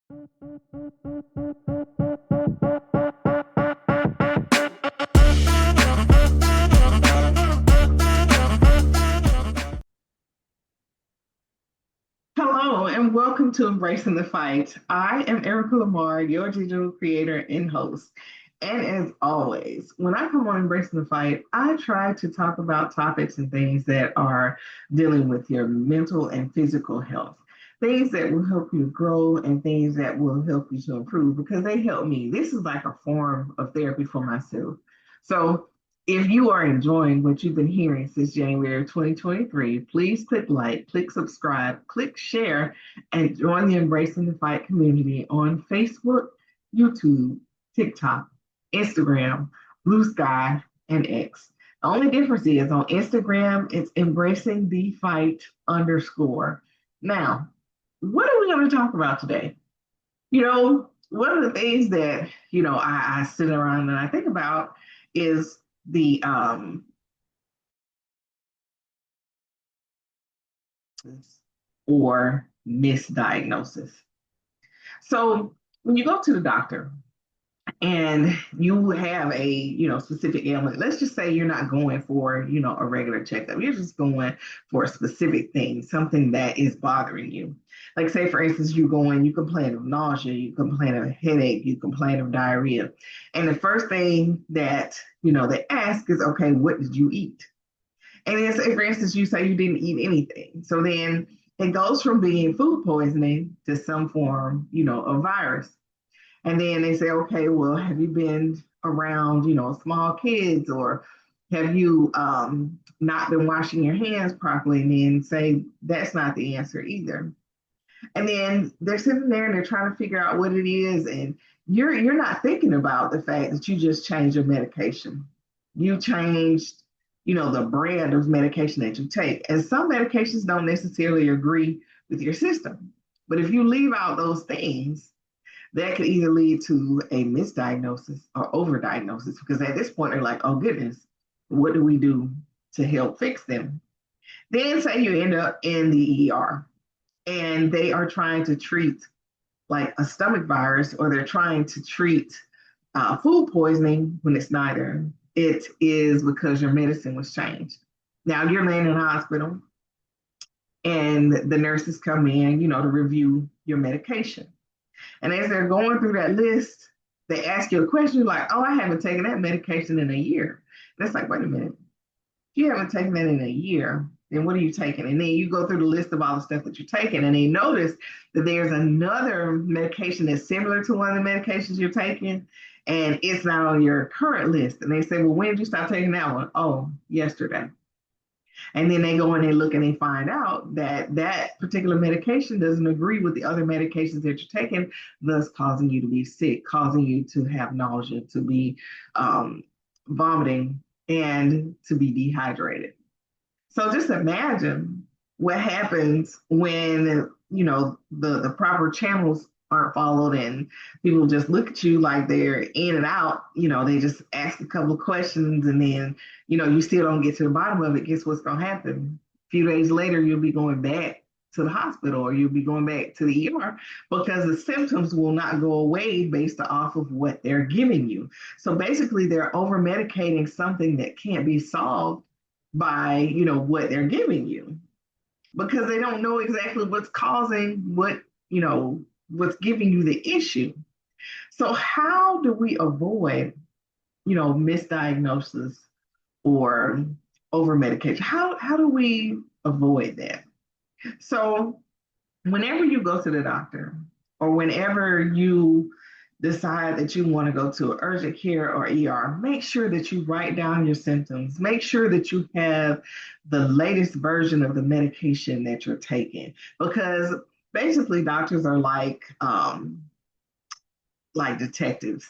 Hello and welcome to Embracing the Fight. I am Erica Lamar, your digital creator and host. And as always, when I come on Embracing the Fight, I try to talk about topics and things that are dealing with your mental and physical health. Things that will help you grow and things that will help you to improve because they help me. This is like a form of therapy for myself. So if you are enjoying what you've been hearing since January 2023, please click like, click subscribe, click share, and join the Embracing the Fight community on Facebook, YouTube, TikTok, Instagram, Blue Sky, and X. The only difference is on Instagram, it's embracing the fight underscore. Now, what are we going to talk about today? One of the things that, I sit around and I think about is the or misdiagnosis. So when you go to the doctor and you have a specific ailment, let's just say you're not going for a regular checkup, you're just going for a specific thing, something that is bothering you. Like say for instance, you complain of nausea, you complain of headache, you complain of diarrhea, and the first thing that they ask is, okay, what did you eat? And then say for instance you say you didn't eat anything, so then it goes from being food poisoning to some form of virus. And then they say, okay, well, have you been around, small kids, or have you not been washing your hands properly? And then say that's not the answer either. And then they're sitting there and they're trying to figure out what it is, and you're not thinking about the fact that you just changed your medication. You changed, the brand of medication that you take. And some medications don't necessarily agree with your system. But if you leave out those things, that could either lead to a misdiagnosis or overdiagnosis, because at this point they're like, oh goodness, what do we do to help fix them? Then say you end up in the ER and they are trying to treat like a stomach virus, or they're trying to treat food poisoning when it's neither. It is because your medicine was changed. Now you're laying in the hospital and the nurses come in, to review your medication. And as they're going through that list, they ask you a question like, oh, I haven't taken that medication in a year. And it's like, wait a minute. If you haven't taken that in a year, then what are you taking? And then you go through the list of all the stuff that you're taking, and they notice that there's another medication that's similar to one of the medications you're taking, and it's not on your current list. And they say, well, when did you stop taking that one? Oh, yesterday. And then they go and they look and they find out that that particular medication doesn't agree with the other medications that you're taking, thus causing you to be sick, causing you to have nausea, to be vomiting, and to be dehydrated. So just imagine what happens when, the proper channels aren't followed and people just look at you like they're in and out. They just ask a couple of questions and then, you still don't get to the bottom of it. Guess what's going to happen? A few days later, you'll be going back to the hospital, or you'll be going back to the ER, because the symptoms will not go away based off of what they're giving you. So basically, they're over medicating something that can't be solved by, what they're giving you, because they don't know exactly what's causing what's giving you the issue. So how do we avoid, misdiagnosis or over medication? How do we avoid that? So whenever you go to the doctor, or whenever you decide that you want to go to urgent care or ER, make sure that you write down your symptoms. Make sure that you have the latest version of the medication that you're taking, because basically doctors are like detectives.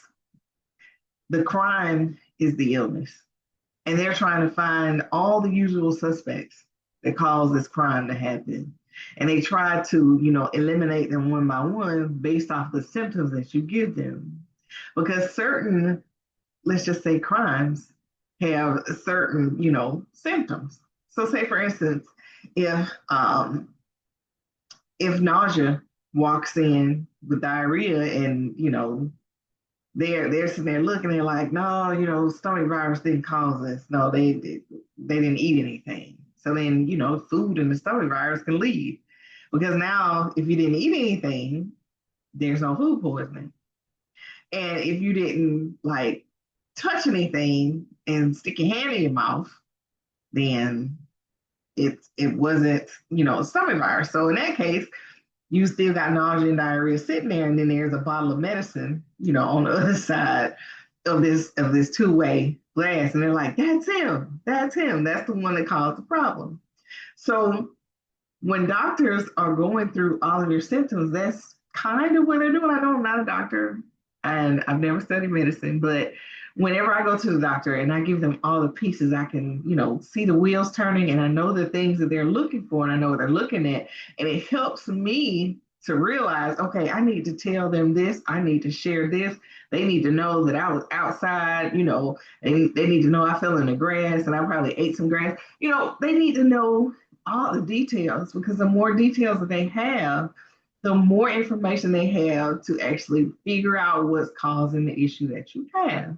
The crime is the illness, and they're trying to find all the usual suspects that cause this crime to happen. And they try to, eliminate them one by one based off the symptoms that you give them. Because certain, let's just say, crimes have certain, symptoms. So say for instance, if nausea walks in with diarrhea and, they're sitting there looking, they're like, no, stomach virus didn't cause this. No, they didn't eat anything. So then, food and the stomach virus can leave. Because now if you didn't eat anything, there's no food poisoning. And if you didn't like touch anything and stick your hand in your mouth, then it wasn't, a stomach virus. So in that case, you still got nausea and diarrhea sitting there, and then there's a bottle of medicine, on the other side of this two-way glass, and they're like, "That's him. That's him. That's the one that caused the problem." So when doctors are going through all of your symptoms, that's kind of what they're doing. I know I'm not a doctor and I've never studied medicine, but whenever I go to the doctor and I give them all the pieces, I can, see the wheels turning and I know the things that they're looking for and I know what they're looking at. And it helps me to realize, okay, I need to tell them this. I need to share this. They need to know that I was outside, they need to know I fell in the grass and I probably ate some grass. They need to know all the details because the more details that they have, the more information they have to actually figure out what's causing the issue that you have.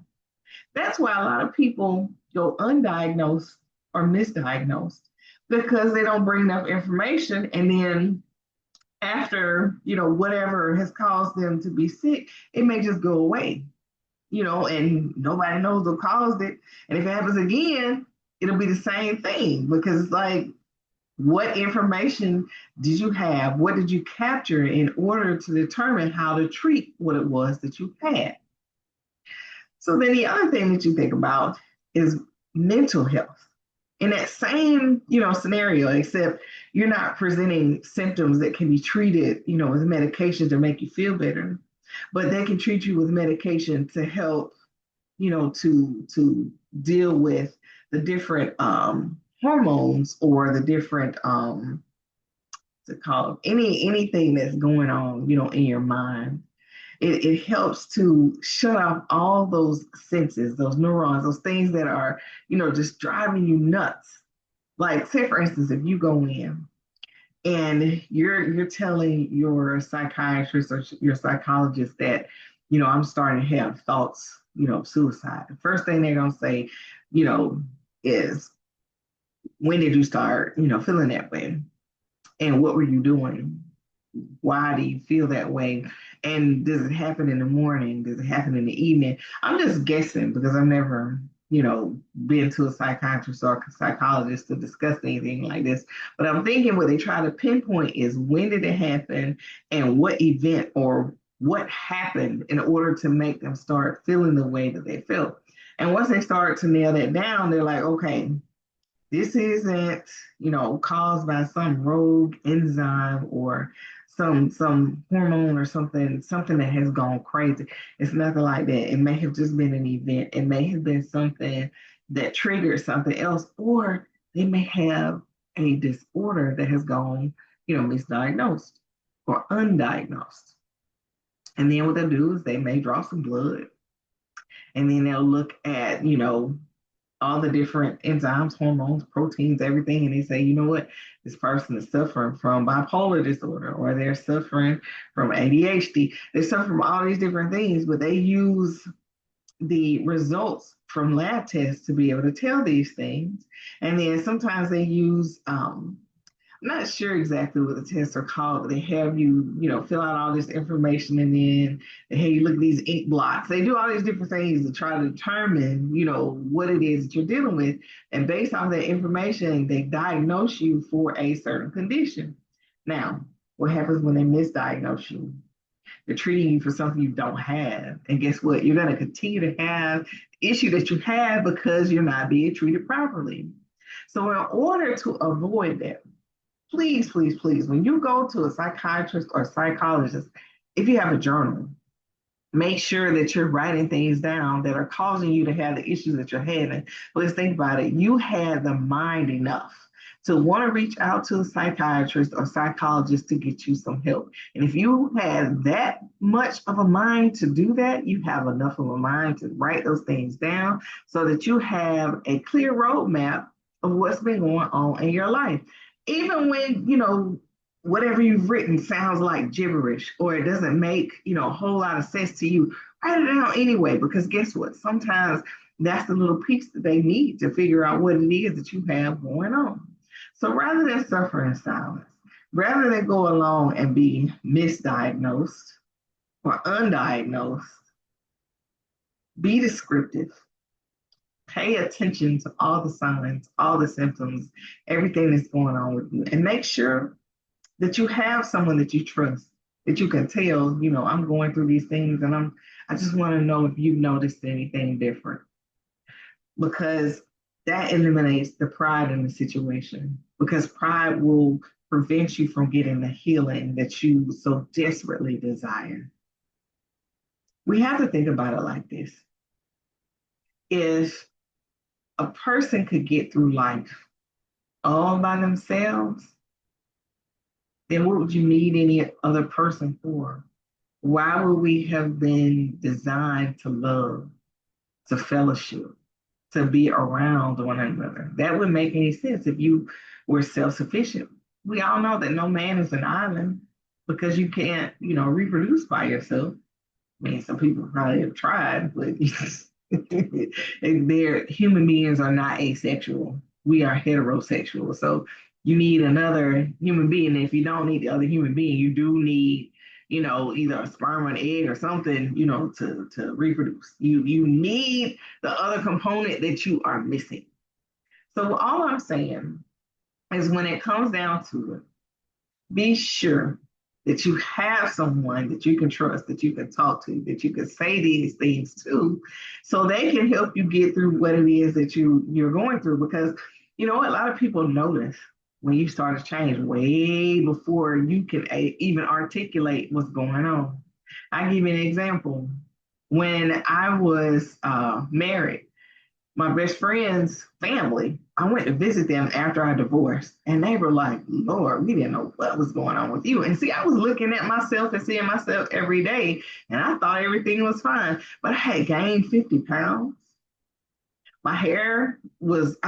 That's why a lot of people go undiagnosed or misdiagnosed because they don't bring enough information. And then after, whatever has caused them to be sick, it may just go away, and nobody knows what caused it. And if it happens again, it'll be the same thing because it's like, what information did you have? What did you capture in order to determine how to treat what it was that you had? So then the other thing that you think about is mental health. In that same, scenario, except you're not presenting symptoms that can be treated, with medication to make you feel better, but they can treat you with medication to help, to deal with the different hormones or the different to call anything that's going on, in your mind. It helps to shut off all those senses, those neurons, those things that are, just driving you nuts. Like, say for instance, if you go in and you're telling your psychiatrist or your psychologist that, I'm starting to have thoughts, of suicide. The first thing they're gonna say, is when did you start, feeling that way? And what were you doing? Why do you feel that way? And does it happen in the morning? Does it happen in the evening? I'm just guessing because I've never, been to a psychiatrist or a psychologist to discuss anything like this. But I'm thinking what they try to pinpoint is when did it happen and what event or what happened in order to make them start feeling the way that they felt. And once they start to nail that down, they're like, okay, this isn't, caused by some rogue enzyme or some hormone or something that has gone crazy. It's nothing like that. It may have just been an event. It may have been something that triggered something else, or they may have a disorder that has gone, misdiagnosed or undiagnosed. And then what they'll do is they may draw some blood and then they'll look at, all the different enzymes, hormones, proteins, everything, and they say, you know what, this person is suffering from bipolar disorder, or they're suffering from ADHD. They're suffering from all these different things, but they use the results from lab tests to be able to tell these things. And then sometimes they use I'm not sure exactly what the tests are called, but they have you, fill out all this information and then they have you look at these ink blots. They do all these different things to try to determine, what it is that you're dealing with. And based on that information, they diagnose you for a certain condition. Now, what happens when they misdiagnose you? They're treating you for something you don't have. And guess what? You're going to continue to have the issue that you have because you're not being treated properly. So in order to avoid that, please, please, please, when you go to a psychiatrist or psychologist, if you have a journal, make sure that you're writing things down that are causing you to have the issues that you're having. Let's think about it. You had the mind enough to want to reach out to a psychiatrist or psychologist to get you some help. And if you have that much of a mind to do that, you have enough of a mind to write those things down so that you have a clear roadmap of what's been going on in your life. Even when, whatever you've written sounds like gibberish or it doesn't make, a whole lot of sense to you, write it down anyway, because guess what? Sometimes that's the little piece that they need to figure out what it is that you have going on. So rather than suffer in silence, rather than go along and be misdiagnosed or undiagnosed, be descriptive. Pay attention to all the signs, all the symptoms, everything that's going on with you, and make sure that you have someone that you trust, that you can tell, I'm going through these things and I just want to know if you've noticed anything different. Because that eliminates the pride in the situation. Because pride will prevent you from getting the healing that you so desperately desire. We have to think about it like this. If a person could get through life all by themselves, then what would you need any other person for? Why would we have been designed to love, to fellowship, to be around one another? That wouldn't make any sense if you were self-sufficient. We all know that no man is an island because you can't, reproduce by yourself. I mean, some people probably have tried, but they're human beings are not asexual. We are heterosexual. So you need another human being. And if you don't need the other human being, you do need, either a sperm or an egg or something, to reproduce. You need the other component that you are missing. So all I'm saying is when it comes down to it, be sure that you have someone that you can trust, that you can talk to, that you can say these things to, so they can help you get through what it is that you're going through. Because a lot of people notice when you start to change way before you can even articulate what's going on. I give you an example. When I was married, my best friend's family, I went to visit them after I divorced, and they were like, Lord, we didn't know what was going on with you. And see, I was looking at myself and seeing myself every day, and I thought everything was fine. But I had gained 50 pounds. My hair was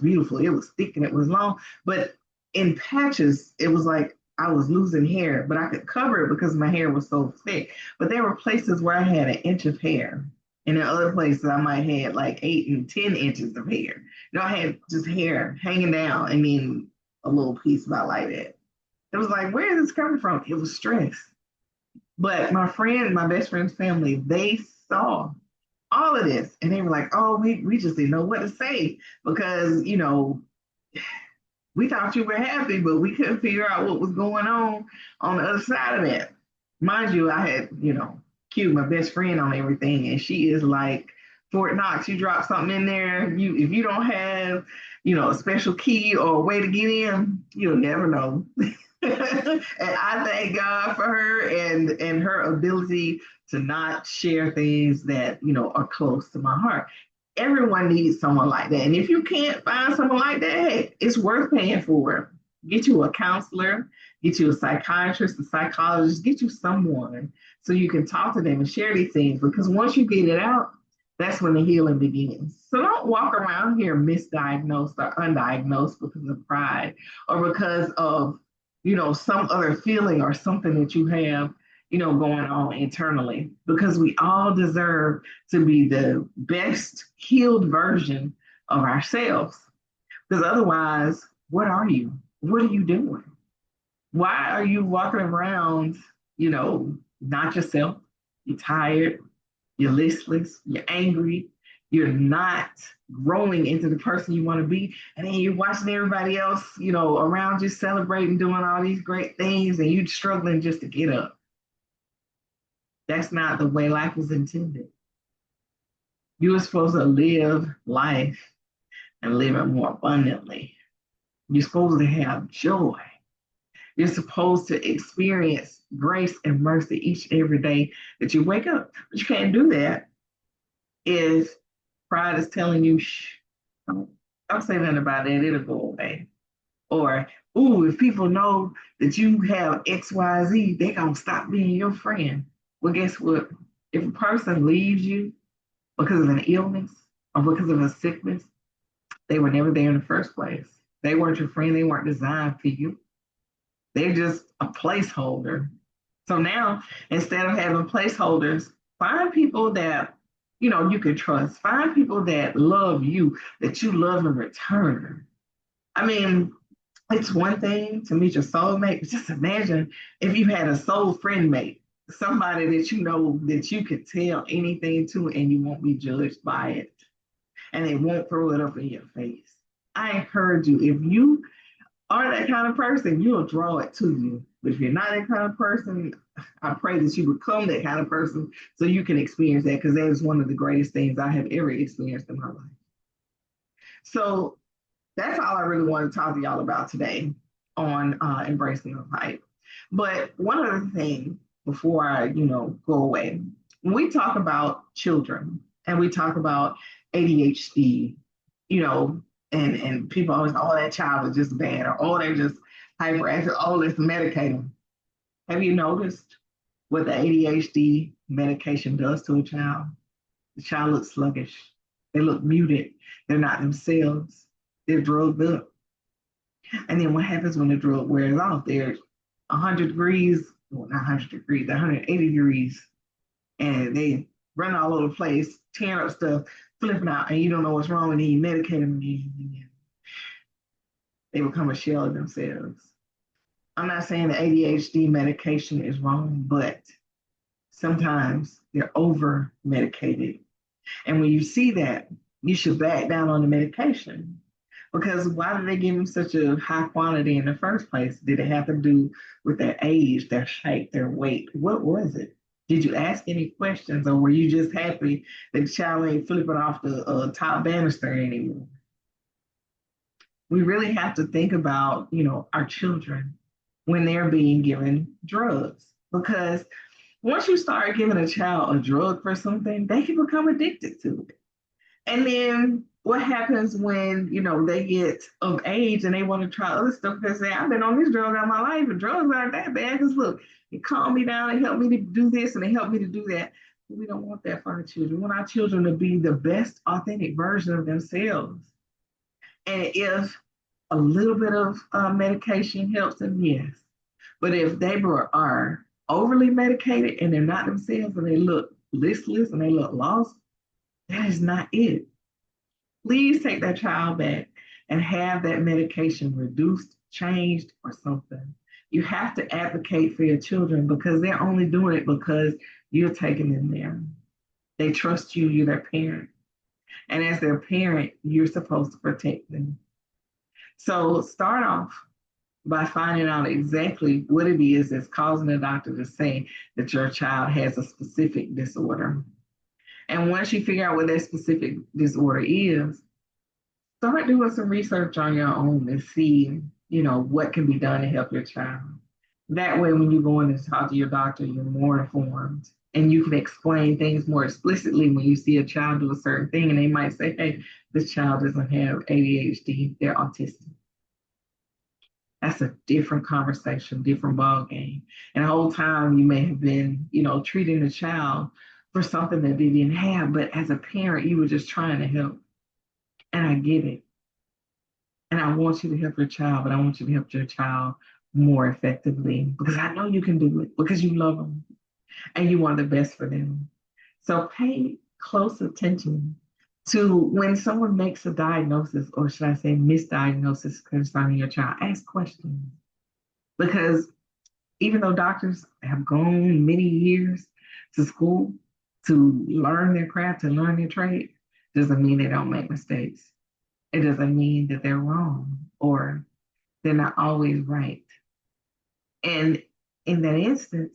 beautiful. It was thick and it was long, but in patches, it was like I was losing hair, but I could cover it because my hair was so thick. But there were places where I had an inch of hair. And in other places, I might have had like 8 and 10 inches of hair. I had just hair hanging down and then a little piece about like that. It was like, where is this coming from? It was stress. But my best friend's family, they saw all of this and they were like, oh, we just didn't know what to say because, we thought you were happy, but we couldn't figure out what was going on the other side of that. Mind you, I had, cued my best friend on everything, and she is like Fort Knox. You drop something in there, if you don't have, a special key or a way to get in, you'll never know. And I thank God for her and her ability to not share things that are close to my heart. Everyone needs someone like that. And if you can't find someone like that, hey, it's worth paying for. Get you a counselor, get you a psychiatrist, a psychologist, get you someone so you can talk to them and share these things. Because once you get it out, that's when the healing begins. So don't walk around here misdiagnosed or undiagnosed because of pride or because of, some other feeling or something that you have going on internally, because we all deserve to be the best healed version of ourselves. Because otherwise, what are you? What are you doing? Why are you walking around, not yourself? You're tired, you're listless, you're angry, you're not growing into the person you want to be. And then you're watching everybody else, around you celebrating, doing all these great things, and you're struggling just to get up. That's not the way life was intended. You were supposed to live life and live it more abundantly. You're supposed to have joy. You're supposed to experience grace and mercy each and every day that you wake up. But you can't do that if pride is telling you, shh, don't say nothing about it, it'll go away. Or, ooh, if people know that you have XYZ, they're going to stop being your friend. Well, guess what? If a person leaves you because of an illness or because of a sickness, they were never there in the first place. They weren't your friend. They weren't designed for you. They're just a placeholder. So now, instead of having placeholders, find people that you can trust. Find people that love you, that you love in return. I mean, it's one thing to meet your soulmate, but just imagine if you had a soul friend mate, somebody that you know that you could tell anything to and you won't be judged by it and they won't throw it up in your face. I encourage you, if you are that kind of person, you'll draw it to you. But if you're not that kind of person, I pray that you become that kind of person so you can experience that because that is one of the greatest things I have ever experienced in my life. So that's all I really want to talk to y'all about today on embracing the hype. But one other thing before I, go away, when we talk about children and we talk about ADHD, you know, and people always, oh, that child is just bad, or oh, they're just hyperactive, oh, let's medicate them. Have you noticed what the ADHD medication does to a child? The child looks sluggish. They look muted. They're not themselves. They're drugged up. And then what happens when the drug wears off? They're 100 degrees, well, not 100 degrees, 180 degrees, and they run all over the place, tearing up stuff, flipping out, and you don't know what's wrong, and then you medicate them, and they become a shell of themselves. I'm not saying the ADHD medication is wrong, but sometimes they're over medicated. And when you see that, you should back down on the medication. Because why did they give them such a high quantity in the first place? Did it have to do with their age, their height, their weight? What was it? Did you ask any questions, or were you just happy that the child ain't flipping off the top banister anymore? We really have to think about, our children when they're being given drugs. Because once you start giving a child a drug for something, they can become addicted to it. And then what happens when, they get of age and they want to try other stuff? They say, I've been on this drug all my life, and drugs aren't that bad because look, it calmed me down, it helped me to do this, and it helped me to do that. But we don't want that for our children. We want our children to be the best authentic version of themselves. And if a little bit of medication helps them, yes. But if they are overly medicated and they're not themselves and they look listless and they look lost, that is not it. Please take that child back and have that medication reduced, changed, or something. You have to advocate for your children because they're only doing it because you're taking them there. They trust you, you're their parent. And as their parent, you're supposed to protect them. So start off by finding out exactly what it is that's causing the doctor to say that your child has a specific disorder. And once you figure out what that specific disorder is, start doing some research on your own and see, what can be done to help your child. That way, when you go in and talk to your doctor, you're more informed and you can explain things more explicitly when you see a child do a certain thing. And they might say, hey, this child doesn't have ADHD, they're autistic. That's a different conversation, different ball game. And the whole time you may have been, treating the child for something that they didn't have, but as a parent, you were just trying to help. And I get it. And I want you to help your child, but I want you to help your child more effectively because I know you can do it because you love them and you want the best for them. So pay close attention to when someone makes a diagnosis, or should I say misdiagnosis concerning your child. Ask questions because even though doctors have gone many years to school to learn their craft, to learn their trade, doesn't mean they don't make mistakes. It doesn't mean that they're wrong or they're not always right. And in that instance,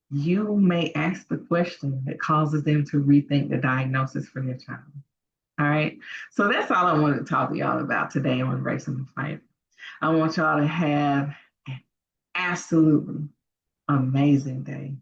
you may ask the question that causes them to rethink the diagnosis for their child. All right. So that's all I wanted to talk to y'all about today on Embracing the Fight. I want y'all to have an absolutely amazing day.